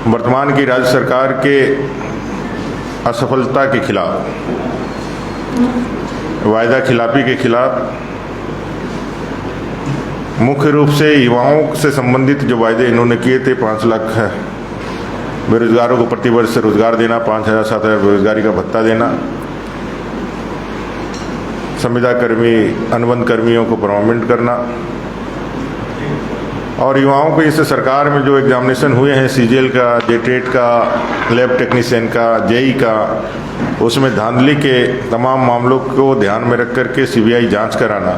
वर्तमान की राज्य सरकार के असफलता के खिलाफ, वायदा खिलाफी के खिलाफ, मुख्य रूप से युवाओं से संबंधित जो वायदे इन्होंने किए थे, 5 लाख बेरोजगारों को प्रतिवर्ष रोजगार देना, 5,000 7,000 बेरोजगारी का भत्ता देना, संविदा कर्मी अनुबंध कर्मियों को परमानेंट करना, और युवाओं को इससे सरकार में जो एग्जामिनेशन हुए हैं सीजीएल का, जेटेट का, लैब टेक्नीशियन का, जेई का, उसमें धांधली के तमाम मामलों को ध्यान में रख करके सीबीआई जांच कराना,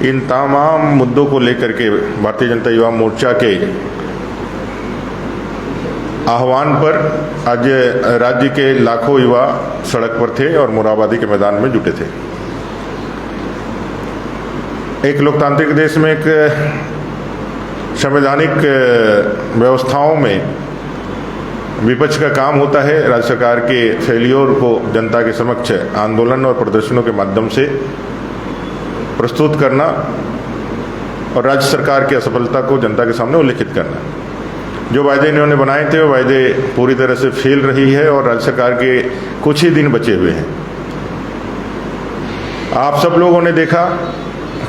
इन तमाम मुद्दों को लेकर के भारतीय जनता युवा मोर्चा के आह्वान पर आज राज्य के लाखों युवा सड़क पर थे और मोरहाबादी के मैदान में जुटे थे। एक लोकतांत्रिक देश में, एक संवैधानिक व्यवस्थाओं में विपक्ष का काम होता है राज्य सरकार के फेलियर को जनता के समक्ष आंदोलन और प्रदर्शनों के माध्यम से प्रस्तुत करना और राज्य सरकार की असफलता को जनता के सामने उल्लेखित करना। जो वायदे इन्होंने बनाए थे वो वायदे पूरी तरह से फेल रही है और राज्य सरकार के कुछ ही दिन बचे हुए हैं। आप सब लोगों ने देखा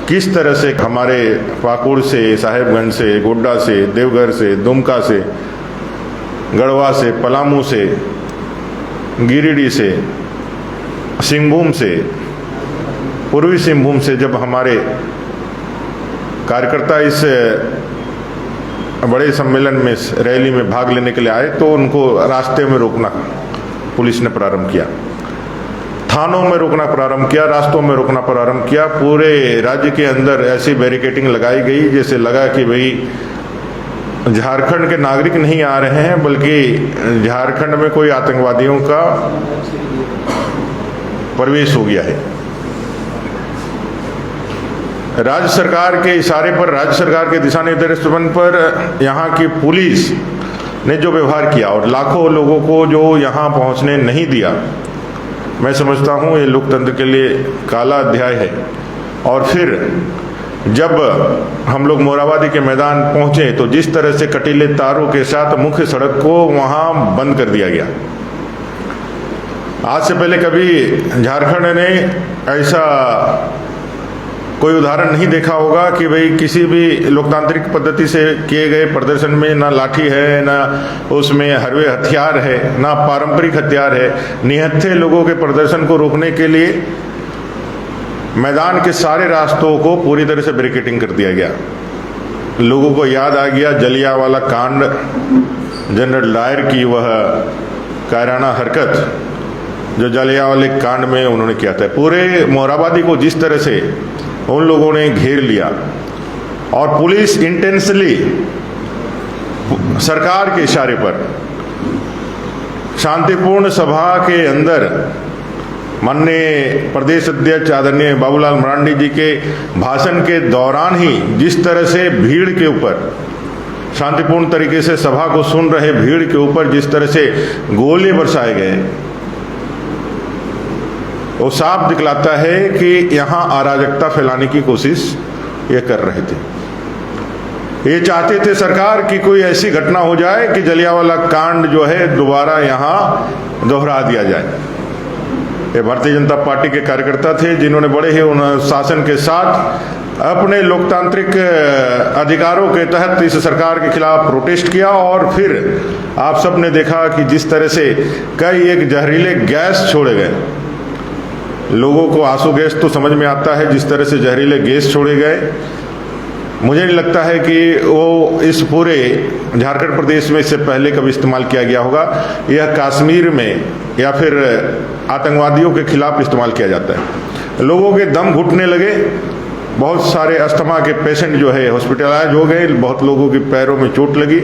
किस तरह से हमारे पाकुड़ से, साहेबगंज से, गोड्डा से, देवघर से, दुमका से, गढ़वा से, पलामू से, गिरिडीह से, सिंहभूम से, पूर्वी सिंहभूम से जब हमारे कार्यकर्ता इस बड़े सम्मेलन में, रैली में भाग लेने के लिए आए तो उनको रास्ते में रोकना पुलिस ने प्रारंभ किया, थानों में रोकना प्रारंभ किया, रास्तों में रोकना प्रारंभ किया। पूरे राज्य के अंदर ऐसी बैरिकेडिंग लगाई गई जैसे लगा कि भाई झारखंड के नागरिक नहीं आ रहे हैं बल्कि झारखंड में कोई आतंकवादियों का प्रवेश हो गया है। राज्य सरकार के इशारे पर, राज्य सरकार के दिशा निर्देशन पर यहाँ की पुलिस ने जो व्यवहार किया और लाखों लोगों को जो यहाँ पहुँचने नहीं दिया, मैं समझता हूँ ये लोकतंत्र के लिए काला अध्याय है। और फिर जब हम लोग मोरहाबादी के मैदान पहुँचे तो जिस तरह से कटीले तारों के साथ मुख्य सड़क को वहाँ बंद कर दिया गया। आज से पहले कभी झारखंड ने ऐसा कोई उदाहरण नहीं देखा होगा कि भाई किसी भी लोकतांत्रिक पद्धति से किए गए प्रदर्शन में ना लाठी है, ना उसमें हरवे हथियार है, ना पारंपरिक हथियार है। निहत्थे लोगों के प्रदर्शन को रोकने के लिए मैदान के सारे रास्तों को पूरी तरह से बैरिकेडिंग कर दिया गया। लोगों को याद आ गया जलियांवाला कांड, जनरल डायर की वह कायराना हरकत जो जलियांवाले कांड में उन्होंने किया था। पूरे मोरहाबादी को जिस तरह से उन लोगों ने घेर लिया और पुलिस इंटेंसली सरकार के इशारे पर शांतिपूर्ण सभा के अंदर माननीय प्रदेश अध्यक्ष आदरणीय बाबूलाल मरांडी जी के भाषण के दौरान ही जिस तरह से भीड़ के ऊपर, शांतिपूर्ण तरीके से सभा को सुन रहे भीड़ के ऊपर जिस तरह से गोले बरसाए गए, वो साफ दिखलाता है कि यहाँ अराजकता फैलाने की कोशिश ये कर रहे थे। ये चाहते थे सरकार की कोई ऐसी घटना हो जाए कि जलियांवाला कांड जो है दोबारा यहाँ दोहरा दिया जाए। ये भारतीय जनता पार्टी के कार्यकर्ता थे जिन्होंने बड़े ही शासन के साथ अपने लोकतांत्रिक अधिकारों के तहत इस सरकार के खिलाफ प्रोटेस्ट किया और फिर आप सब ने देखा कि जिस तरह से कई एक जहरीले गैस छोड़े गए। लोगों को आंसू गैस तो समझ में आता है, जिस तरह से जहरीले गैस छोड़े गए मुझे नहीं लगता है कि वो इस पूरे झारखंड प्रदेश में इससे पहले कभी इस्तेमाल किया गया होगा। यह कश्मीर में या फिर आतंकवादियों के खिलाफ इस्तेमाल किया जाता है। लोगों के दम घुटने लगे, बहुत सारे अस्थमा के पेशेंट जो है हॉस्पिटलाइज हो गए, बहुत लोगों के पैरों में चोट लगी।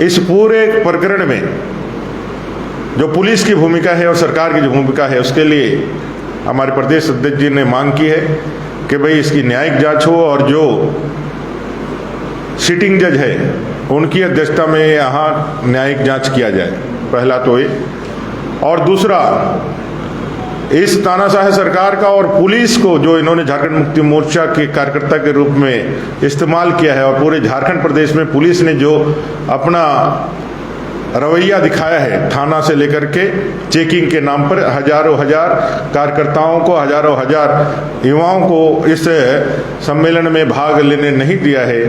इस पूरे प्रकरण में जो पुलिस की भूमिका है और सरकार की जो भूमिका है उसके लिए हमारे प्रदेश अध्यक्ष जी ने मांग की है कि भाई इसकी न्यायिक जांच हो और जो सिटिंग जज है उनकी अध्यक्षता में यहाँ न्यायिक जांच किया जाए, पहला तो ये। और दूसरा, इस तानाशाह सरकार का और पुलिस को जो इन्होंने झारखंड मुक्ति मोर्चा के कार्यकर्ता के रूप में इस्तेमाल किया है और पूरे झारखंड प्रदेश में पुलिस ने जो अपना रवैया दिखाया है, थाना से लेकर के चेकिंग के नाम पर हजारों हजार कार्यकर्ताओं को, हजारों हजार युवाओं को इस सम्मेलन में भाग लेने नहीं दिया है,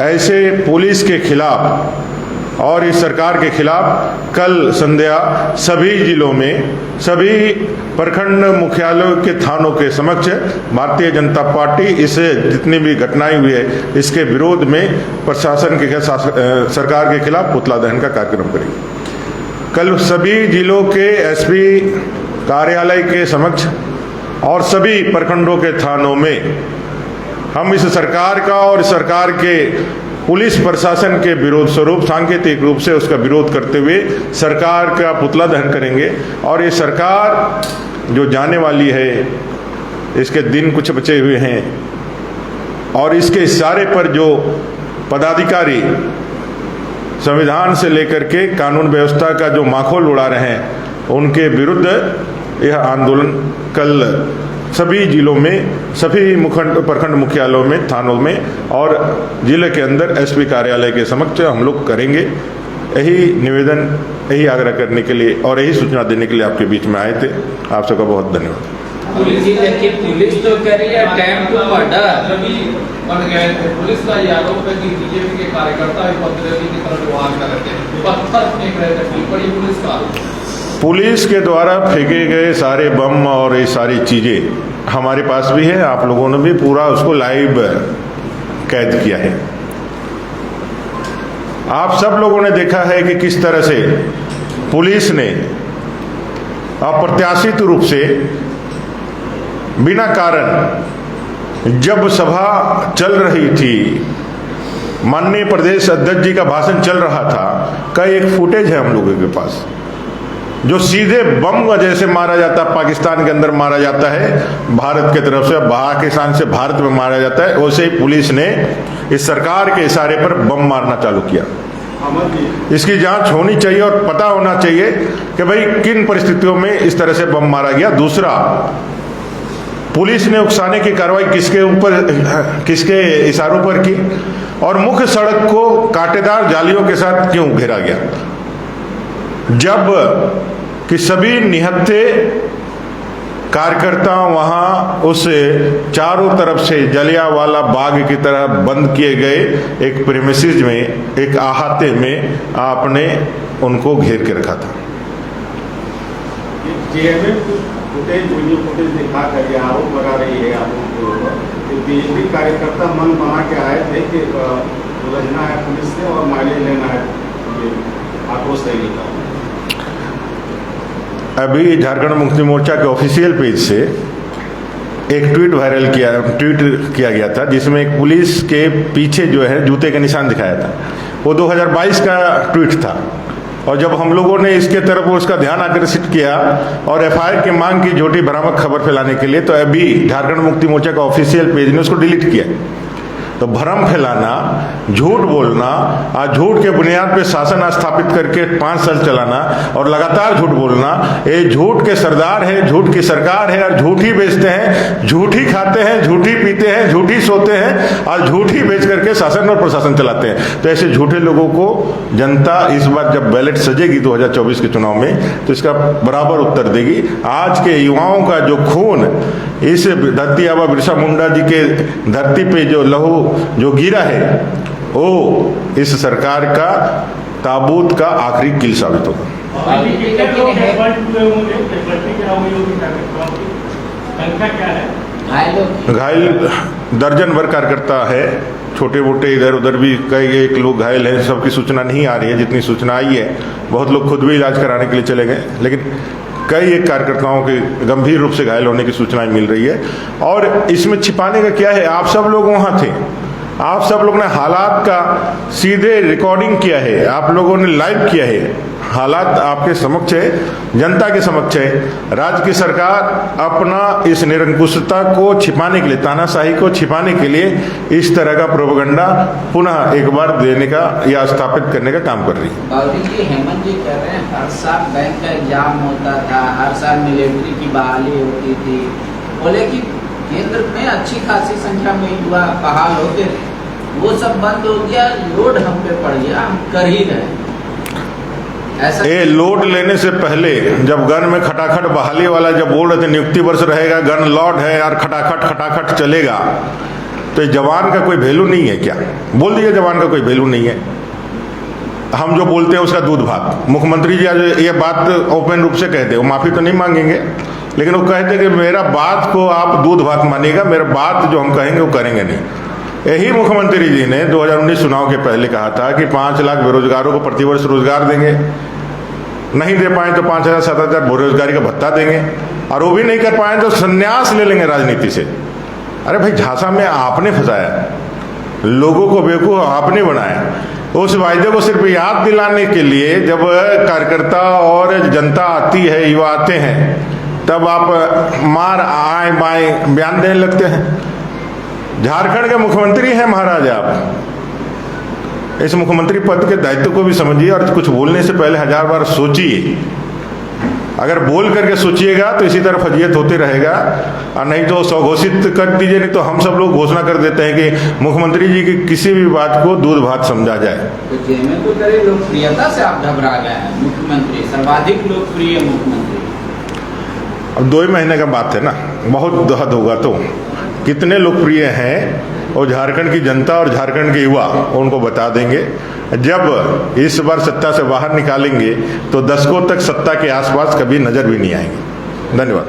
ऐसे पुलिस के खिलाफ और इस सरकार के खिलाफ कल संध्या सभी जिलों में, सभी प्रखंड मुख्यालयों के थानों के समक्ष भारतीय जनता पार्टी इस जितनी भी घटनाएं हुई है इसके विरोध में प्रशासन के सरकार के खिलाफ पुतला दहन का कार्यक्रम करेगी। कल सभी जिलों के एसपी कार्यालय के समक्ष और सभी प्रखंडों के थानों में हम इस सरकार का और सरकार के पुलिस प्रशासन के विरोध स्वरूप सांकेतिक रूप से उसका विरोध करते हुए सरकार का पुतला दहन करेंगे। और ये सरकार जो जाने वाली है, इसके दिन कुछ बचे हुए हैं और इसके इशारे पर जो पदाधिकारी संविधान से लेकर के कानून व्यवस्था का जो माखौल उड़ा रहे हैं, उनके विरुद्ध यह आंदोलन कल सभी जिलों में, सभी प्रखंड मुख्यालयों में, थानों में और जिले के अंदर एसपी कार्यालय के समक्ष हम लोग करेंगे। यही निवेदन, यही आग्रह करने के लिए और यही सूचना देने के लिए आपके बीच में आए थे। आप सबका बहुत धन्यवाद। पुलिस तो कह रही है टाइम टू मर्डर। पुलिस का ये आरोप है कि बीजेपी के कार्यकर्ता उपद्रवी की तरह व्यवहार कर रहे थे, पत्थर फेंक रहे थे, बड़ी पुलिस का आरोप। पुलिस के द्वारा फेंके गए सारे बम और ये सारी चीजें हमारे पास भी है, आप लोगों ने भी पूरा उसको लाइव कैद किया है। आप सब लोगों ने देखा है कि किस तरह से पुलिस ने अप्रत्याशित रूप से बिना कारण, जब सभा चल रही थी, माननीय प्रदेश अध्यक्ष जी का भाषण चल रहा था, का एक फुटेज है हम लोगों के पास, जो सीधे बम जैसे मारा जाता है, पाकिस्तान के अंदर मारा जाता है, भारत की तरफ से, पाकिस्तान से भारत में मारा जाता है, वैसे ही पुलिस ने इस सरकार के इशारे पर बम मारना चालू किया। इसकी जांच होनी चाहिए और पता होना चाहिए कि भाई किन परिस्थितियों में इस तरह से बम मारा गया। दूसरा, पुलिस ने उकसाने की कार्रवाई किसके ऊपर, किसके इशारों पर की और मुख्य सड़क को कांटेदार जालियों के साथ क्यों घेरा गया, जब कि सभी निहत्थे कार्यकर्ता वहां उस चारों तरफ से जलियांवाला बाग की तरह बंद किए गए एक प्रेमिसेस में, एक अहाते में आपने उनको घेर के रखा था। वीडियो फुटेज दिखा कर आरोप लगा रही है आप लोगों के ऊपर कि बीजेपी कार्यकर्ता मन बना के आए थे कि उलझना है पुलिस से और माइलेज लेना है, आक्रोश रहेगा। अभी झारखंड मुक्ति मोर्चा के ऑफिशियल पेज से एक ट्वीट किया गया था, जिसमें एक पुलिस के पीछे जो है जूते का निशान दिखाया था। वो 2022 का ट्वीट था और जब हम लोगों ने इसके तरफ उसका ध्यान आकर्षित किया और एफआईआर की मांग की झूठी भ्रामक खबर फैलाने के लिए, तो अभी झारखंड मुक्ति मोर्चा का ऑफिशियल पेज ने उसको डिलीट किया। तो भ्रम फैलाना, झूठ बोलना, आज झूठ के बुनियाद पे शासन स्थापित करके 5 साल चलाना और लगातार झूठ बोलना, ये झूठ के सरदार है, झूठ की सरकार है और झूठ ही बेचते हैं, झूठ ही खाते हैं, झूठ ही पीते हैं, झूठ ही सोते हैं और झूठ ही बेच करके शासन और प्रशासन चलाते हैं। तो ऐसे झूठे लोगों को जनता इस बार जब बैलेट सजेगी 2024 के चुनाव में, तो इसका बराबर उत्तर देगी। आज के युवाओं का जो खून इस धरती आबा बिरसा मुंडा जी के धरती पे जो लहू जो गिरा है, वो इस सरकार का ताबूत का आखिरी किल साबित होगा। घायल दर्जन भर कार्यकर्ता है, छोटे मोटे इधर उधर भी कई एक लोग घायल हैं। सबकी सूचना नहीं आ रही है, जितनी सूचना आई है बहुत लोग खुद भी इलाज कराने के लिए चले गए, लेकिन कई एक कार्यकर्ताओं के गंभीर रूप से घायल होने की सूचनाएं मिल रही है। और इसमें छिपाने का क्या है, आप सब लोग वहां थे, आप सब लोगों ने हालात का सीधे रिकॉर्डिंग किया है, आप लोगों ने लाइव किया है, हालात आपके समक्ष है, जनता के समक्ष है। राज्य की सरकार अपना इस निरंकुशता को छिपाने के लिए, तानाशाही को छिपाने के लिए इस तरह का प्रोपेगेंडा पुनः एक बार देने का या स्थापित करने का काम कर रही है। बाबूजी जी, हेमंत जी कह रहे हैं हर साल बैंक का एग्जाम होता था, हर साल मिलिट्री की बहाली होती थी, बोले कि केंद्र में अच्छी खासी संख्या में युवा बहाल होते थे, वो सब बंद हो गया, लोड हम पे पड़ गया, हम कर ही रहे। ऐसा ये लोड लेने से पहले जब गन में खटाखट बहाली वाला जब बोल रहे थे नियुक्ति वर्ष रहेगा, गन लॉर्ड है और खटाखट चलेगा, तो ये जवान का कोई वैल्यू नहीं है क्या? बोल दिए जवान का कोई वैल्यू नहीं है। हम जो बोलते हैं उसका दूध भात। मुख्यमंत्री जी आज ये बात ओपन रूप से कहते हैं, वो माफ़ी तो नहीं मांगेंगे, लेकिन वो कहते कि मेरा बात को आप दूध भात मानिएगा, मेरा बात जो हम कहेंगे वो करेंगे नहीं। यही मुख्यमंत्री जी ने 2019 चुनाव के पहले कहा था कि 5 लाख बेरोजगारों को प्रतिवर्ष रोजगार देंगे, नहीं दे पाए तो 5,000 7,000 बेरोजगारी का भत्ता देंगे, और वो भी नहीं कर पाए तो संन्यास ले लेंगे राजनीति से। अरे भाई, झांसा में आपने फंसाया, लोगों को बेवकूफ आपने बनाया। उस वायदे को सिर्फ याद दिलाने के लिए जब कार्यकर्ता और जनता आती है, युवा आते हैं, तब आप मार आए बाएं बयान देने लगते हैं। झारखंड के मुख्यमंत्री हैं महाराज आप। इस मुख्यमंत्री पद के दायित्व को भी समझिए और कुछ बोलने से पहले 1000 बार सोचिए। अगर बोल करके सोचिएगा तो इसी तरह फजीयत होते रहेगा, और नहीं तो स्वघोषित कर दीजिए, नहीं तो हम सब लोग घोषणा कर देते हैं कि मुख्यमंत्री जी की किसी भी बात को दूध भात समझा जाए। तो जेमे को करे लोकप्रियता से आप घबरा गए हैं। मुख्यमंत्री सर्वाधिक लोकप्रिय मुख्यमंत्री, अब 2 ही महीने का बात है ना, बहुत हद होगा तो कितने लोकप्रिय हैं और झारखंड की जनता और झारखंड के युवा उनको बता देंगे। जब इस बार सत्ता से बाहर निकालेंगे तो दशकों तक सत्ता के आसपास कभी नजर भी नहीं आएंगे। धन्यवाद।